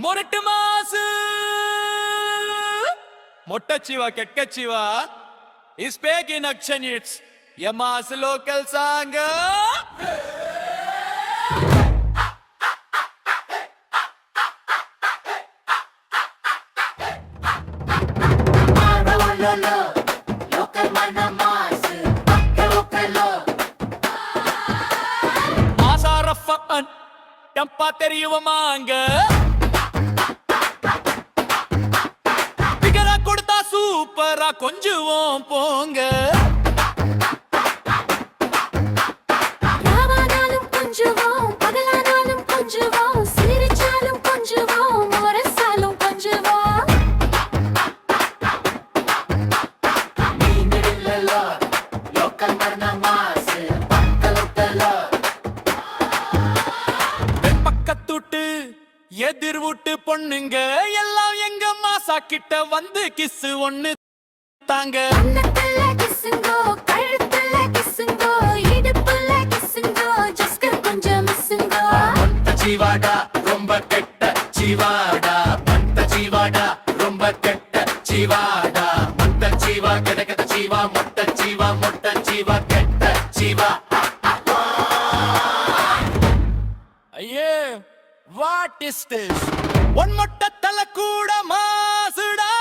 మొరటి mass మొట్టచ్చివా కెక్కచ్చివా ఇస్పేకిన్ అక్షనిట్స్ యమాస్ local song local మన mass local మాసా రఫన్ Temba தெரியுமாங்க பிகரா கொடுத்தா சூப்பரா கொஞ்சுவோம் போங்க ராவானாலும் கொஞ்சுவோம் பகலானாலும் கொஞ்சுவோம் சிரிச்சாலும் கொஞ்சுவோம் முரசாலும் கொஞ்சுவோம் நீங்களோ லோக்கல் மரண மாஸ் பக்கலோக்கலோ பக்கத்துட்டு எதிர் வீட்டு பொண்ணுங்க எல்லாம் எங்க மாசா கிட்ட வந்து கிஸ் ஒண்ணு தாங்க கண்ணத்துல கிஸ்ஸுங்கோ கழுத்துல கிஸ்ஸுங்கோ இடுப்புல கிஸ்ஸுங்கோ ஜஸ்ட் கொஞ்சம் மிஸ்ஸுங்கோ மொட்ட சீவாடா ரொம்ப கெட்ட சீவாடா மொட்ட சீவாடா ரொம்ப கெட்ட சீவாடா மொட்ட சீவா கெட்ட சீவா மொட்ட சீவா கெட்ட சீவா ஐயே வாட் இஸ் திஸ் ஒன் மொட்டை தலை கூட மாசுடா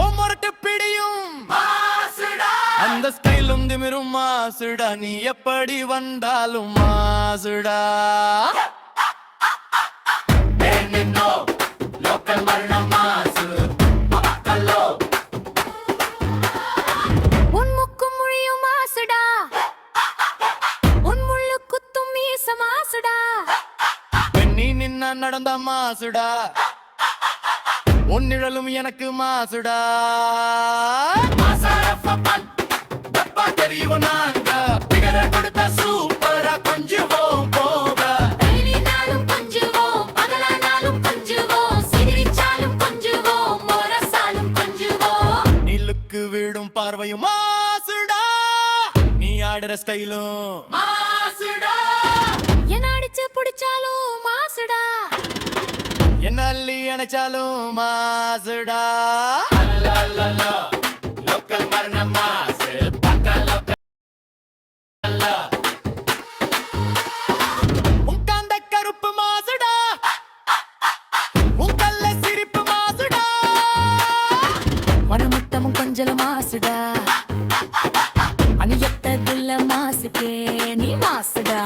ஒவ்வொரு பிடியும் மாசுடா அந்த ஸ்டைலும் திமிரும் மாசுடா நீ எப்படி வந்தாலும் மாசுடா என்னோ லோக்கல் மரண மாசு பக்கலோ உன் முக்கும் முழியும் மாசுடா உன் முள்ளு குத்தும் மீச மாசுடா பெண்ணி நின்ன நடந்த மாசுடா உன் நிழலும் எனக்கு மாசுடா மாசாரப்பன் தப்பா தெரியும் நாங்க பிகர கொடுத்த சூப்பரா கொஞ்சுவோம் போக டெய்லினாலும் கொஞ்சுவோம் பகலானாலும் கொஞ்சுவோம் சிரிச்சாலும் கொஞ்சுவோம் முரசாலும் கொஞ்சுவோம் நிலுக்கு விடும் பார்வையும் மாசுடா நீ ஆடுற ஸ்டைலும் மாசுடா என்ன அடிச்சு பிடிச்சாலும் மாசுடா என்ன அள்ளி அணைச்சாலும் மாசுடா லலலலோ லோக்கல் மரண மாசு பக்கலோ உன் காந்த கருப்பு மாசுடா உன் கல்ல சிரிப்பு மாசுடா மனமுத்தமும் கொஞ்சலும் மாசுடா அணியத்ததுள்ள மாசுக்கே நீ மாசுடா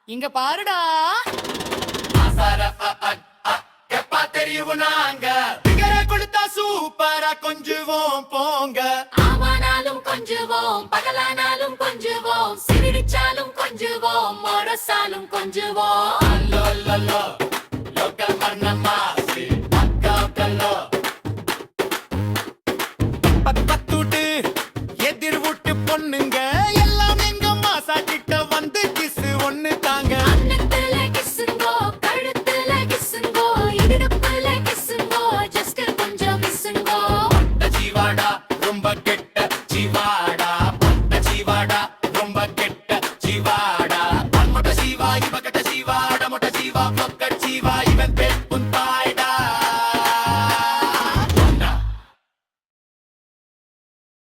இங்க பாருடா மாசாரப்பன் எப்பா தெரியும் நாங்க பிகர கொடுத்தா சூப்பரா கொஞ்சுவோம் போங்க ஆவானாலும் கொஞ்சுவோம் பகலானாலும் கொஞ்சுவோம் சிரிச்சாலும் கொஞ்சுவோம் முரசாலும் கொஞ்சுவோம் லலலலோ லோக்கல் மரண மாசு